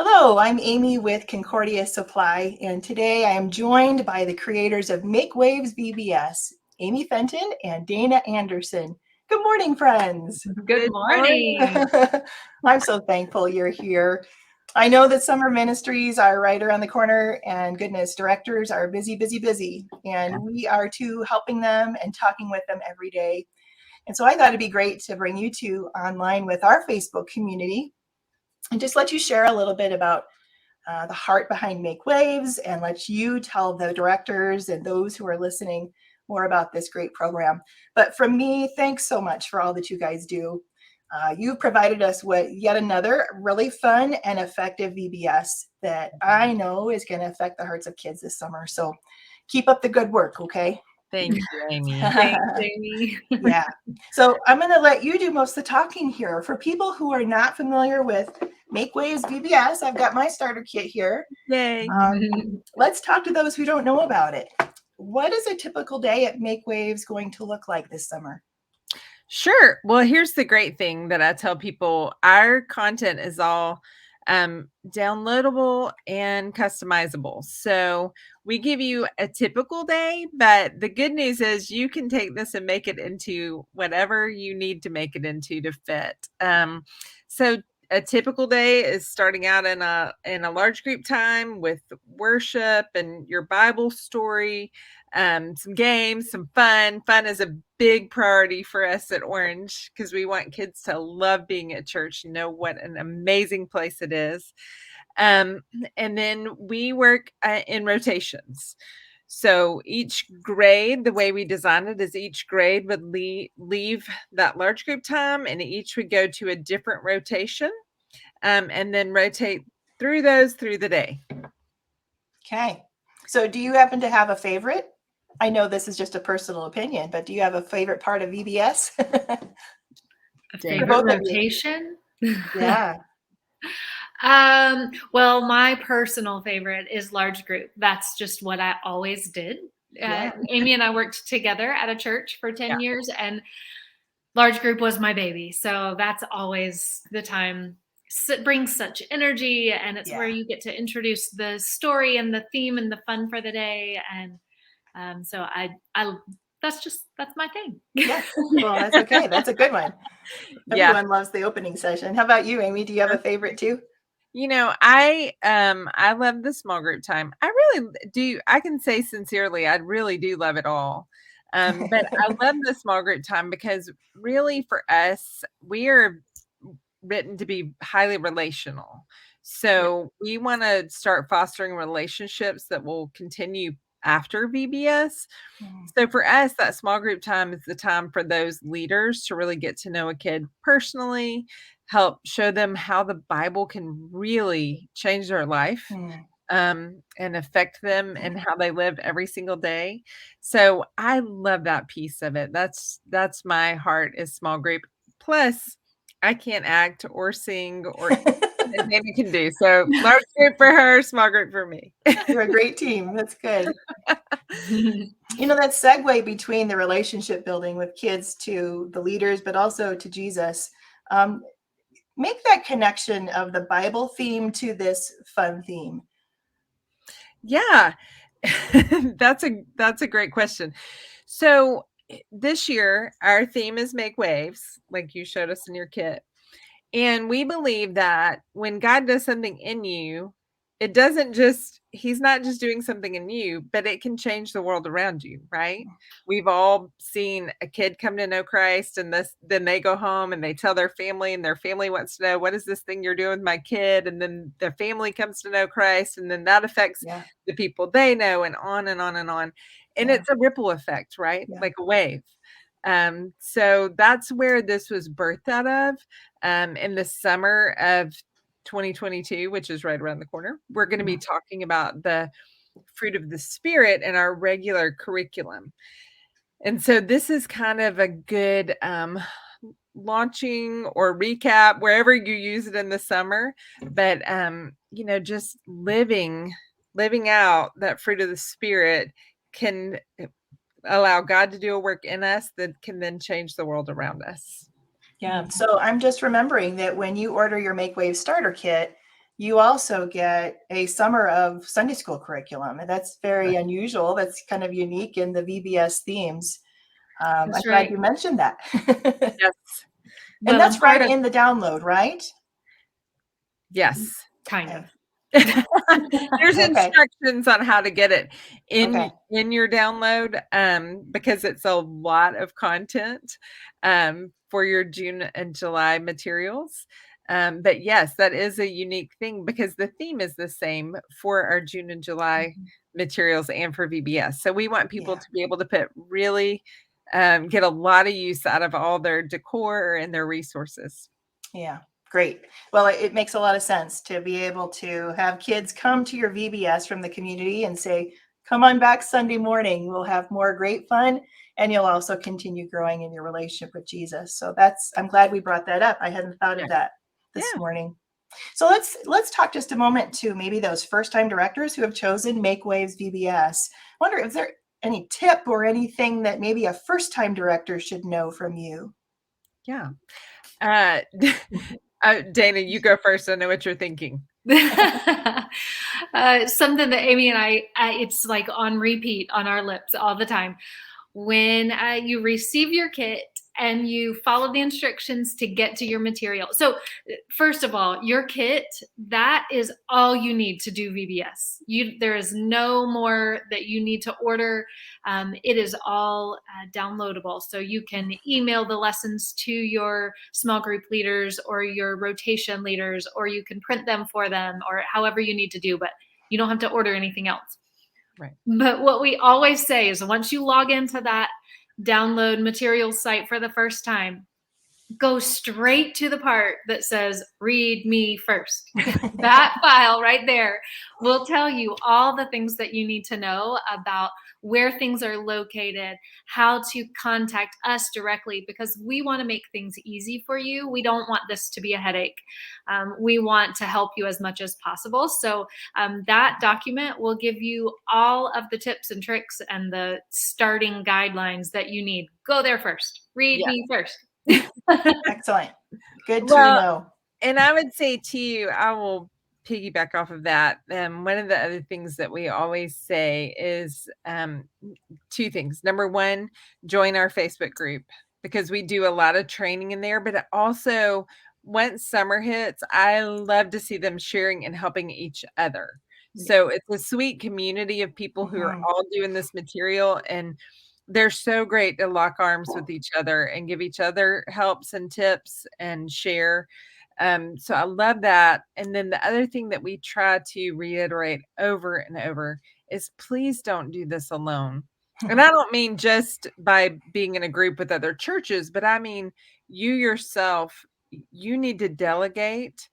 Hello, I'm Amy with Concordia Supply, and today I am joined by the creators of Make Waves VBS, Amy Fenton and Dana Anderson. Good morning, friends. Good morning. I'm so thankful you're here. I know that summer ministries are right around the corner, and goodness, directors are busy, busy, busy, and we are too helping them and talking with them every day. And so I thought it'd be great to bring you two online with our Facebook community and just let you share a little bit about the heart behind Make Waves and let you tell the directors and those who are listening more about this great program. But from me, thanks so much for all that you guys do. You've provided us with yet another really fun and effective VBS that I know is going to affect the hearts of kids this summer. So keep up the good work, okay? Thank you, Amy. Thanks, Amy. Yeah. So I'm going to let you do most of the talking here. For people who are not familiar with Make Waves VBS, I've got my starter kit here. Yay. Let's talk to those who don't know about it. What is a typical day at Make Waves going to look like this summer? Sure. Well, here's the great thing that I tell people. Our content is all downloadable and customizable. So we give you a typical day, but the good news is you can take this and make it into whatever you need to make it into to fit. So a typical day is starting out in a large group time with worship and your Bible story, some games, some fun. Fun is a big priority for us at Orange because we want kids to love being at church, know what an amazing place it is. And then we work in rotations. So each grade, the way we designed it is each grade would leave that large group time and each would go to a different rotation and then rotate through those through the day. Okay. So do you happen to have a favorite? I know this is just a personal opinion, but do you have a favorite part of VBS? A favorite both of you. rotation? Yeah. Well, my personal favorite is large group. That's just what I always did. Yeah. Amy and I worked together at a church for 10 years, and large group was my baby. So that's always the time. It brings such energy, and it's where you get to introduce the story and the theme and the fun for the day. And so I that's my thing. Yeah. Well, that's okay. That's a good one. Everyone loves the opening session. How about you, Amy? Do you have a favorite too? You know, I love the small group time. I really do. I can say sincerely, I really do love it all. But I love the small group time because really for us, we are written to be highly relational. So we want to start fostering relationships that will continue after VBS. So for us, that small group time is the time for those leaders to really get to know a kid personally, help show them how the Bible can really change their life and affect them and how they live every single day. So I love that piece of it. That's my heart is small group. Plus, I can't act or sing or Amy can do. So large group for her, small group for me. You're a great team. That's good. You know, that segue between the relationship building with kids to the leaders, but also to Jesus. Make that connection of the Bible theme to this fun theme. Yeah, that's a great question. So this year, our theme is Make Waves, like you showed us in your kit. And we believe that when God does something in you, it doesn't just, he's not just doing something in you, but it can change the world around you, right? We've all seen a kid come to know Christ and then they go home and they tell their family and their family wants to know, what is this thing you're doing with my kid? And then their family comes to know Christ and then that affects the people they know and on and on and on. And it's a ripple effect, right? Like a wave. So that's where this was birthed out of. In the summer of 2022, which is right around the corner, we're going to be talking about the fruit of the Spirit in our regular curriculum. And so this is kind of a good launching or recap wherever you use it in the summer. But, you know, just living out that fruit of the Spirit can allow God to do a work in us that can then change the world around us. Yeah. So I'm just remembering that when you order your Make Waves starter kit, you also get a summer of Sunday school curriculum. And that's very unusual. That's kind of unique in the VBS themes. I'm glad you mentioned that. Yes. And that's right in the download, right? Yes. Kind of. There's instructions on how to get it in your download, because it's a lot of content for your June and July materials. But yes, that is a unique thing because the theme is the same for our June and July materials and for VBS. So we want people to be able to get a lot of use out of all their decor and their resources. Yeah. Great. Well, it makes a lot of sense to be able to have kids come to your VBS from the community and say, come on back Sunday morning. We'll have more great fun. And you'll also continue growing in your relationship with Jesus. So I'm glad we brought that up. I hadn't thought of that this morning. So let's talk just a moment to maybe those first-time directors who have chosen Make Waves VBS. I wonder if there any tip or anything that maybe a first-time director should know from you? Yeah. Dana, you go first. I know what you're thinking. Something that Amy and I, it's like on repeat on our lips all the time. When you receive your kit and you follow the instructions to get to your material. So first of all, your kit, that is all you need to do VBS. There is no more that you need to order. It is all downloadable. So you can email the lessons to your small group leaders or your rotation leaders, or you can print them for them, or however you need to do, but you don't have to order anything else. Right. But what we always say is once you log into that download materials site for the first time, go straight to the part that says read me first. That file right there will tell you all the things that you need to know about where things are located, how to contact us directly, because we want to make things easy for you. We don't want this to be a headache. We want to help you as much as possible. So that document will give you all of the tips and tricks and the starting guidelines that you need. Go there first. Read me first. Excellent. Good to know. And I would say to you, I will piggyback off of that. One of the other things that we always say is two things. Number one, join our Facebook group because we do a lot of training in there, but also once summer hits, I love to see them sharing and helping each other. So it's a sweet community of people who are all doing this material, and they're so great to lock arms with each other and give each other helps and tips and share. So I love that. And then the other thing that we try to reiterate over and over is please don't do this alone. And I don't mean just by being in a group with other churches, but I mean you yourself, you need to delegate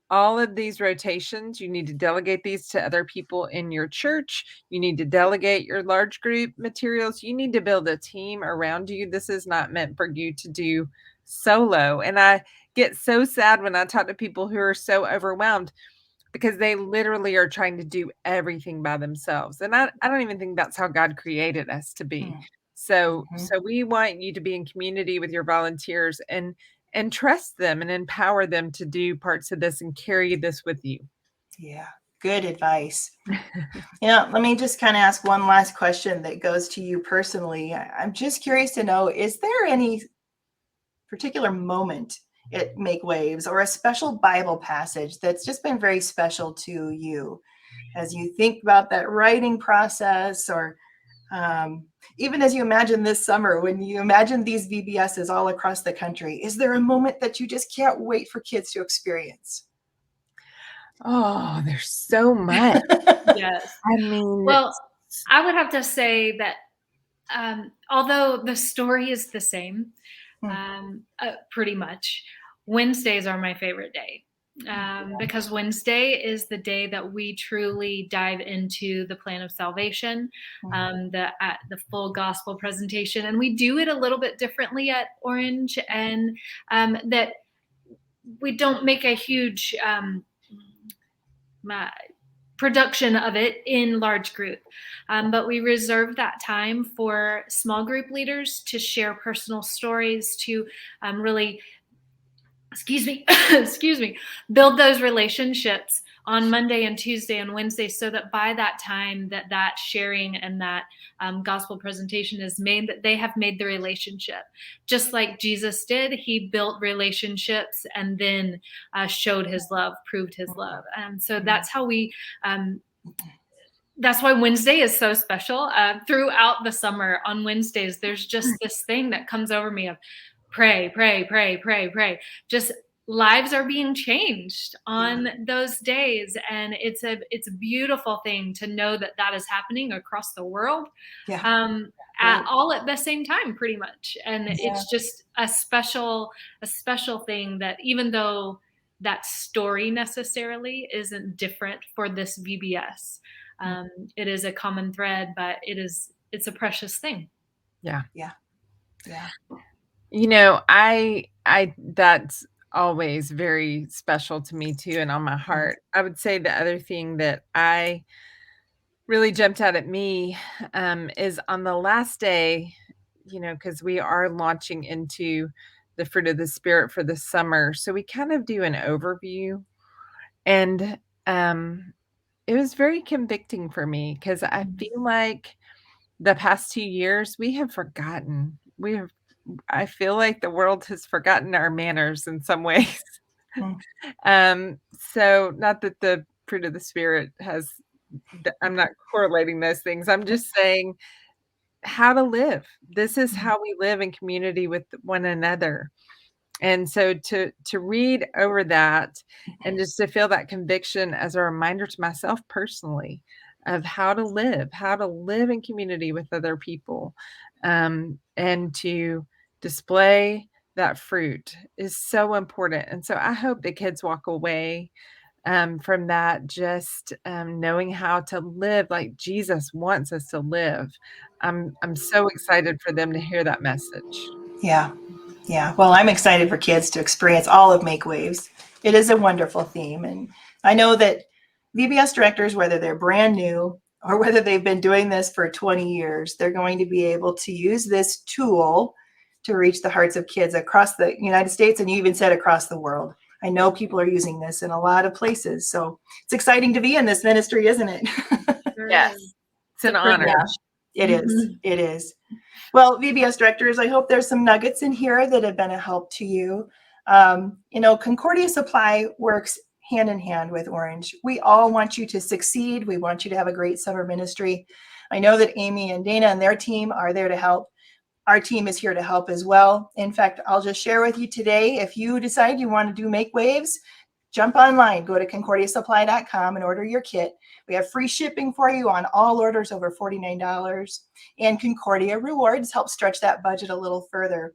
all of these rotations. You need to delegate these to other people in your church. You need to delegate your large group materials. You need to build a team around you. This is not meant for you to do solo. And I get so sad when I talk to people who are so overwhelmed because they literally are trying to do everything by themselves. And I don't even think that's how God created us to be. So we want you to be in community with your volunteers and trust them and empower them to do parts of this and carry this with you. Yeah, good advice. Let me just kind of ask one last question that goes to you personally. I'm just curious to know, is there any particular moment at Make Waves or a special Bible passage that's just been very special to you as you think about that writing process, or even as you imagine this summer, when you imagine these VBSs all across the country, is there a moment that you just can't wait for kids to experience? Oh, there's so much. Yes. I mean, well, I would have to say that although the story is the same, pretty much, Wednesdays are my favorite day. Because Wednesday is the day that we truly dive into the plan of salvation, the full gospel presentation, and we do it a little bit differently at Orange, and that we don't make a huge production of it in large group, but we reserve that time for small group leaders to share personal stories, to really excuse me, build those relationships on Monday and Tuesday and Wednesday, so that by that time that sharing and that gospel presentation is made, that they have made the relationship. Just like Jesus did, he built relationships and then showed his love, proved his love. And so that's how we that's why Wednesday is so special. Throughout the summer on Wednesdays, there's just this thing that comes over me of pray, pray, pray, pray, pray. Just lives are being changed on those days. And it's a beautiful thing to know that that is happening across the world. All at the same time, pretty much. And it's just a special thing that even though that story necessarily isn't different for this VBS, it is a common thread, but it's a precious thing. Yeah. You know, I that's always very special to me too, and on my heart. I would say the other thing that I really jumped out at me is on the last day, you know, because we are launching into the fruit of the Spirit for the summer. So we kind of do an overview, and it was very convicting for me because I feel like the past 2 years we have forgotten. I feel like the world has forgotten our manners in some ways. So not that the fruit of the Spirit has, I'm not correlating those things. I'm just saying how to live. This is how we live in community with one another. And so to read over that and just to feel that conviction as a reminder to myself personally of how to live in community with other people, and to display that fruit is so important. And so I hope the kids walk away from that just knowing how to live like Jesus wants us to live. I'm so excited for them to hear that message. Yeah. Well, I'm excited for kids to experience all of Make Waves. It is a wonderful theme. And I know that VBS directors, whether they're brand new or whether they've been doing this for 20 years, they're going to be able to use this tool to reach the hearts of kids across the United States, and you even said across the world. I know people are using this in a lot of places. So it's exciting to be in this ministry, isn't it? Yes. It's an honor. It is. It is. Well, VBS directors, I hope there's some nuggets in here that have been a help to you. You know, Concordia Supply works hand in hand with Orange. We all want you to succeed. We want you to have a great summer ministry. I know that Amy and Dana and their team are there to help. Our team is here to help as well. In fact, I'll just share with you today, if you decide you want to do Make Waves, jump online, go to concordiasupply.com and order your kit. We have free shipping for you on all orders over $49. And Concordia Rewards help stretch that budget a little further.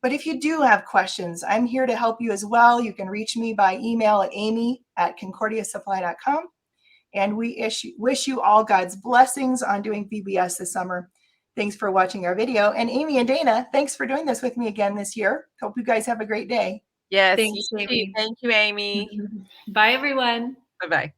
But if you do have questions, I'm here to help you as well. You can reach me by email at amy@concordiasupply.com. And we wish you all God's blessings on doing VBS this summer. Thanks for watching our video. And Amy and Dana, thanks for doing this with me again this year. Hope you guys have a great day. Yes. Thanks, Amy. Thank you, Amy. Bye, everyone. Bye-bye.